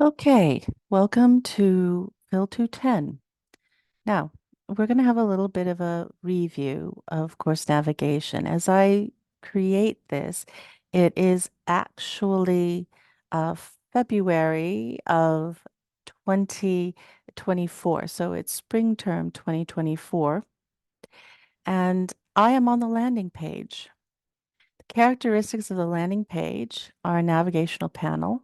Okay, welcome to Phil 210. Now, we're going to have a little bit of a review of course navigation. As I create this, it is actually February of 2024. So it's spring term 2024. And I am on the landing page. The characteristics of the landing page are a navigational panel,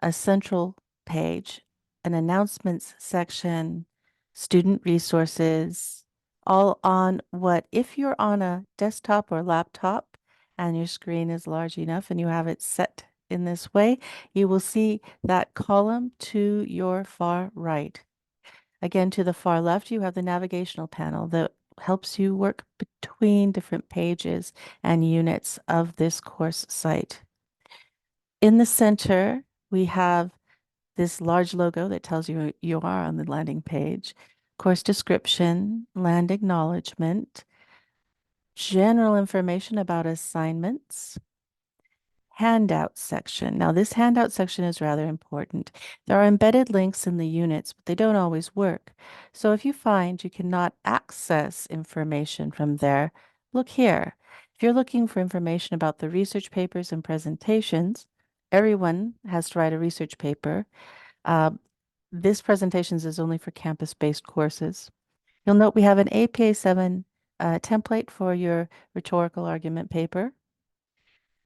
a central page, an announcements section, student resources, all on what, if you're on a desktop or laptop and your screen is large enough and you have it set in this way, you will see that column to your far right. Again, to the far left, you have the navigational panel that helps you work between different pages and units of this course site. In the center, we have this large logo that tells you you are on the landing page, course description, land acknowledgement, general information about assignments, handout section. Now, this handout section is rather important. There are embedded links in the units, but they don't always work. So if you find you cannot access information from there, look here. If you're looking for information about the research papers and presentations, everyone has to write a research paper. Uh, this presentations is only for campus-based courses. You'll note we have an APA 7 template for your rhetorical argument paper,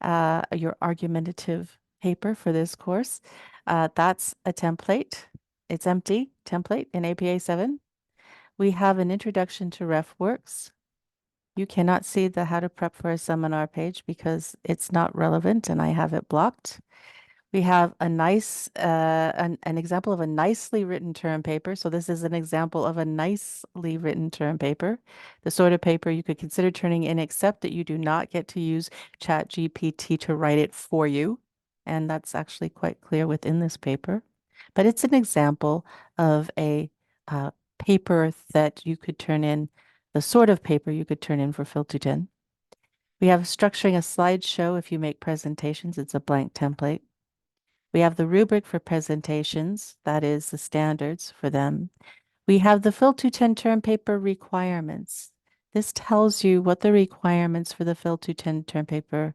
your argumentative paper for this course. That's a template. It's empty template in APA 7. We have an introduction to RefWorks. You cannot see the how to prep for a seminar page because it's not relevant and I have it blocked. We have a nice, an example of a nicely written term paper. So this is an example of a nicely written term paper, the sort of paper you could consider turning in, except that you do not get to use ChatGPT to write it for you. And that's actually quite clear within this paper. But it's an example of a paper that you could turn in, the sort of paper you could turn in for Phil210. We have structuring a slideshow if you make presentations. It's a blank template. We have the rubric for presentations, that is the standards for them. We have the Phil 210 term paper requirements. This tells you what the requirements for the Phil 210 term paper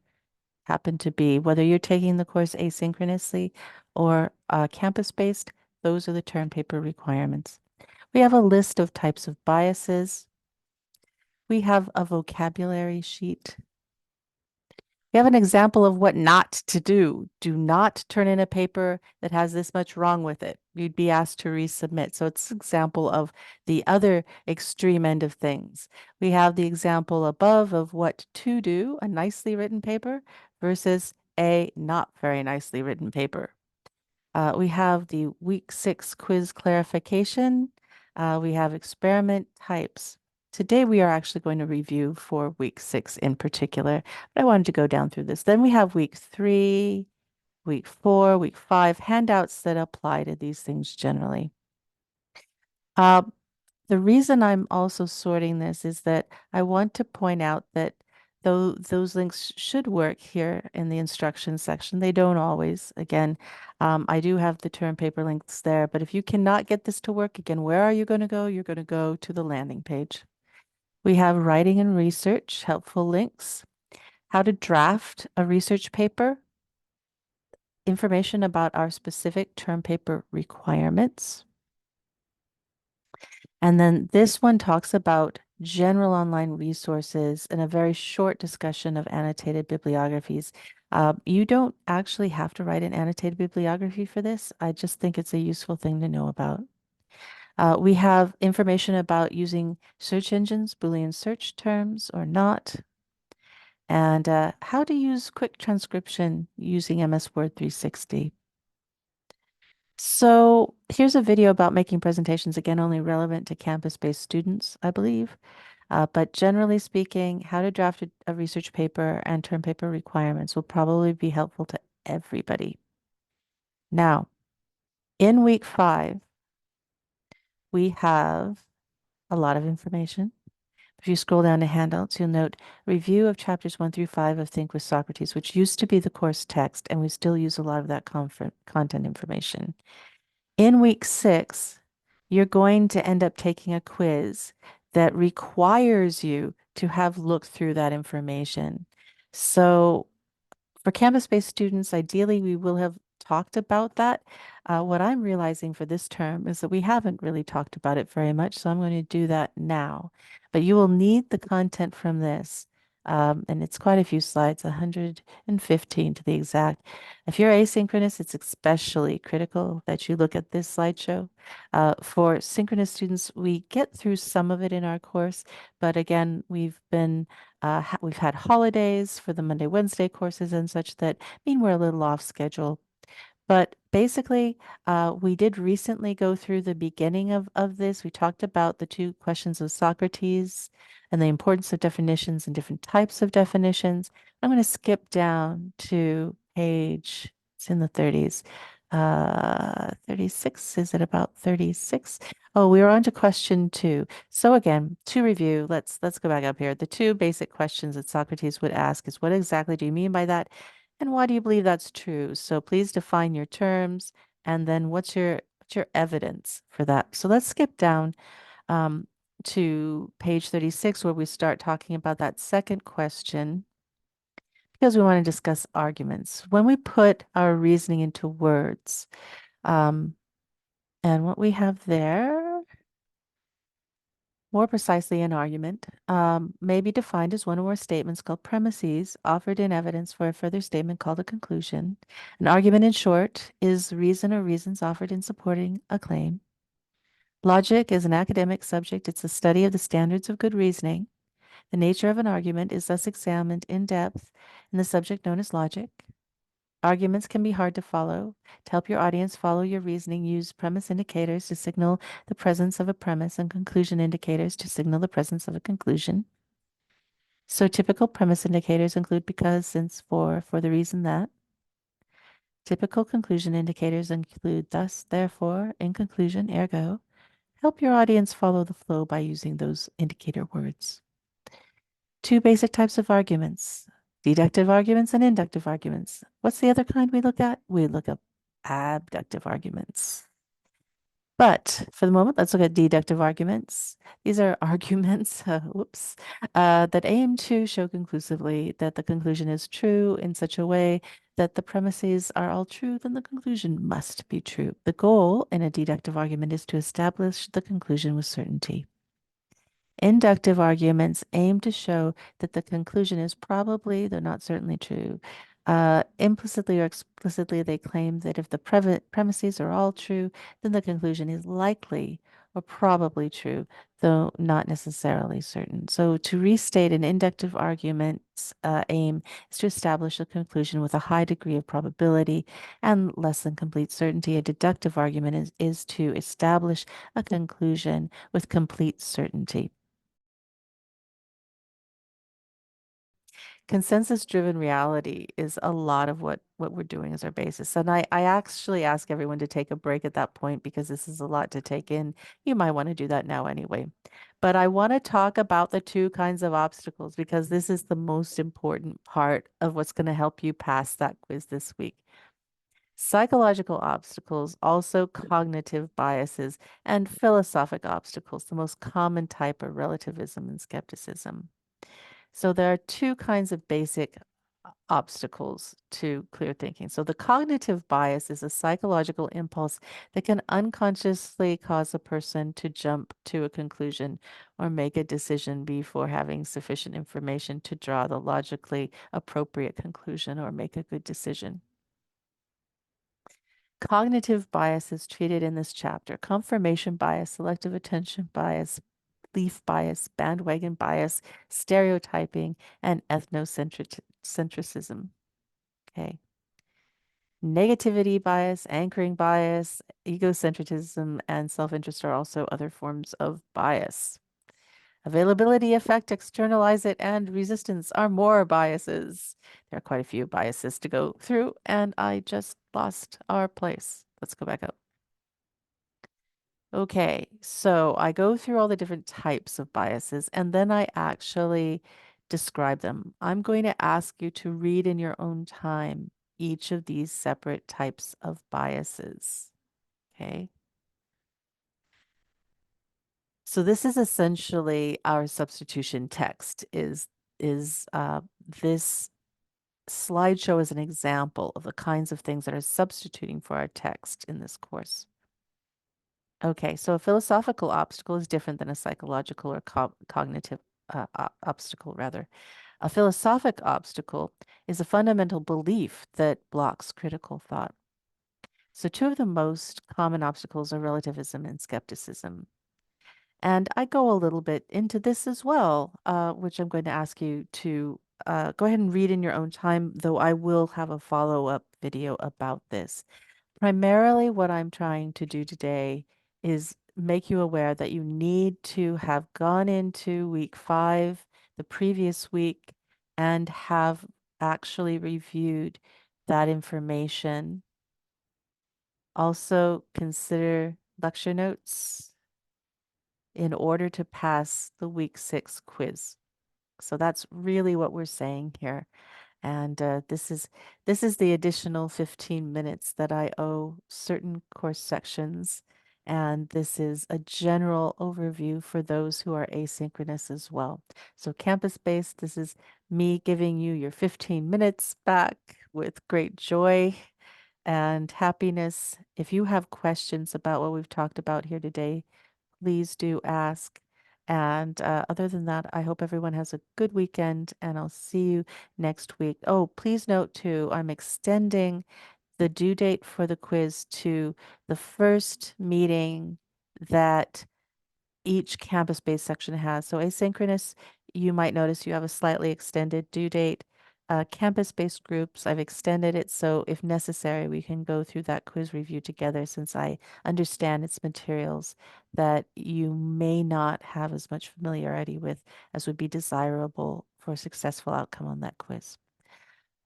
happen to be. Whether you're taking the course asynchronously or campus-based, those are the term paper requirements. We have a list of types of biases. We have a vocabulary sheet. We have an example of what not to do. Do not turn in a paper that has this much wrong with it. You'd be asked to resubmit. So it's an example of the other extreme end of things. We have the example above of what to do, a nicely written paper versus a not very nicely written paper. We have the week 6 quiz clarification. We have experiment types. Today we are actually going to review for week 6 in particular, but I wanted to go down through this. Then we have week 3, week 4, week 5, handouts that apply to these things generally. Uh, the reason I'm also sorting this is that I want to point out that though those links should work here in the instructions section, they don't always. Again, I do have the term paper links there, but if you cannot get this to work, again, where are you going to go? You're going to go to the landing page. We have writing and research, helpful links, how to draft a research paper, information about our specific term paper requirements. And then this one talks about general online resources and a very short discussion of annotated bibliographies. You don't actually have to write an annotated bibliography for this. I just think it's a useful thing to know about. We have information about using search engines, Boolean search terms or not, and how to use quick transcription using MS Word 360. So here's a video about making presentations, again, only relevant to campus-based students, I believe. But generally speaking, how to draft a research paper and term paper requirements will probably be helpful to everybody. Now, in week 5, we have a lot of information, If you scroll down to handouts, you'll note review of chapters 1 through 5 of Think with Socrates, which used to be the course text, and we still use a lot of that content information. In week 6, you're going to end up taking a quiz that requires you to have looked through that information. So for campus-based students, ideally, we will have talked about that. What I'm realizing for this term is that we haven't really talked about it very much, so I'm going to do that now. But you will need the content from this, and it's quite a few slides, 115 to the exact. If you're asynchronous, it's especially critical that you look at this slideshow. For synchronous students, we get through some of it in our course, but again, we've had holidays for the Monday, Wednesday courses and such that mean we're a little off schedule. But basically, we did recently go through the beginning of this. We talked about the 2 questions of Socrates and the importance of definitions and different types of definitions. I'm going to skip down to page, it's in the 30s. 36, is it about 36? Oh, we were on to question 2. So again, to review, let's go back up here. The 2 basic questions that Socrates would ask is, what exactly do you mean by that? And why do you believe that's true? So please define your terms, and then what's your evidence for that? So let's skip down um, to page 36, where we start talking about that second question, because we want to discuss arguments. When we put our reasoning into words, um, and what we have there, more precisely, an argument, may be defined as one or more statements called premises offered in evidence for a further statement called a conclusion. An argument, in short, is reason or reasons offered in supporting a claim. Logic is an academic subject. It's the study of the standards of good reasoning. The nature of an argument is thus examined in depth in the subject known as logic. Arguments can be hard to follow. To help your audience follow your reasoning, use premise indicators to signal the presence of a premise and conclusion indicators to signal the presence of a conclusion. So typical premise indicators include because, since, for the reason that. Typical conclusion indicators include thus, therefore, in conclusion, ergo. Help your audience follow the flow by using those indicator words. 2 basic types of arguments, deductive arguments and inductive arguments. What's the other kind we look at? We look at abductive arguments. But for the moment, let's look at deductive arguments. These are arguments, that aim to show conclusively that the conclusion is true in such a way that the premises are all true, then the conclusion must be true. The goal in a deductive argument is to establish the conclusion with certainty. Inductive arguments aim to show that the conclusion is probably, though not certainly, true. Implicitly or explicitly, they claim that if the premises are all true, then the conclusion is likely or probably true, though not necessarily certain. So, to restate, an inductive argument's aim is to establish a conclusion with a high degree of probability and less than complete certainty. A deductive argument is to establish a conclusion with complete certainty. Consensus-driven reality is a lot of what we're doing as our basis. And I actually ask everyone to take a break at that point because this is a lot to take in. You might want to do that now anyway. But I want to talk about the 2 kinds of obstacles because this is the most important part of what's going to help you pass that quiz this week. Psychological obstacles, also cognitive biases, and philosophic obstacles. The most common type are relativism and skepticism. So there are 2 kinds of basic obstacles to clear thinking. So the cognitive bias is a psychological impulse that can unconsciously cause a person to jump to a conclusion or make a decision before having sufficient information to draw the logically appropriate conclusion or make a good decision. Cognitive bias is treated in this chapter: confirmation bias, selective attention bias, belief bias, bandwagon bias, stereotyping, and ethnocentrism. Okay. Negativity bias, anchoring bias, egocentrism, and self-interest are also other forms of bias. Availability, effect, externalize it, and resistance are more biases. There are quite a few biases to go through, and I just lost our place. Let's go back up. Okay, so I go through all the different types of biases and then I actually describe them. I'm going to ask you to read in your own time each of these separate types of biases. Okay. So this is essentially our substitution text is this slideshow is an example of the kinds of things that are substituting for our text in this course. Okay, so a philosophical obstacle is different than a psychological or cognitive obstacle, rather. A philosophic obstacle is a fundamental belief that blocks critical thought. So, two of the most common obstacles are relativism and skepticism. And I go a little bit into this as well, which I'm going to ask you to go ahead and read in your own time, though I will have a follow-up video about this. Primarily, what I'm trying to do today is make you aware that you need to have gone into week 5, the previous week, and have actually reviewed that information. Also, consider lecture notes in order to pass the week 6 quiz. So that's really what we're saying here. And this is the additional 15 minutes that I owe certain course sections. And this is a general overview for those who are asynchronous as well. So campus-based, this is me giving you your 15 minutes back with great joy and happiness. If you have questions about what we've talked about here today, please do ask. And other than that, I hope everyone has a good weekend and I'll see you next week. Oh, please note too, I'm extending the due date for the quiz to the first meeting that each campus-based section has. So asynchronous, you might notice you have a slightly extended due date. Campus-based groups, I've extended it so if necessary, we can go through that quiz review together since I understand its materials that you may not have as much familiarity with as would be desirable for a successful outcome on that quiz.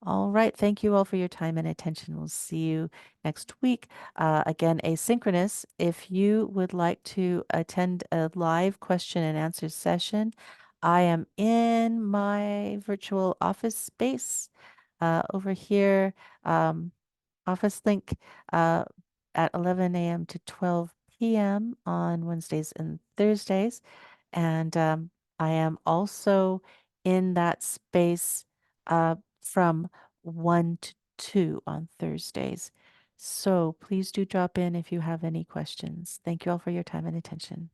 All right. Thank you all for your time and attention. We'll see you next week. Again, asynchronous. If you would like to attend a live question and answer session, I am in my virtual office space over here, office link at 11 a.m. to 12 p.m. on Wednesdays and Thursdays. And I am also in that space from 1 to 2 on Thursdays. So please do drop in if you have any questions. Thank you all for your time and attention.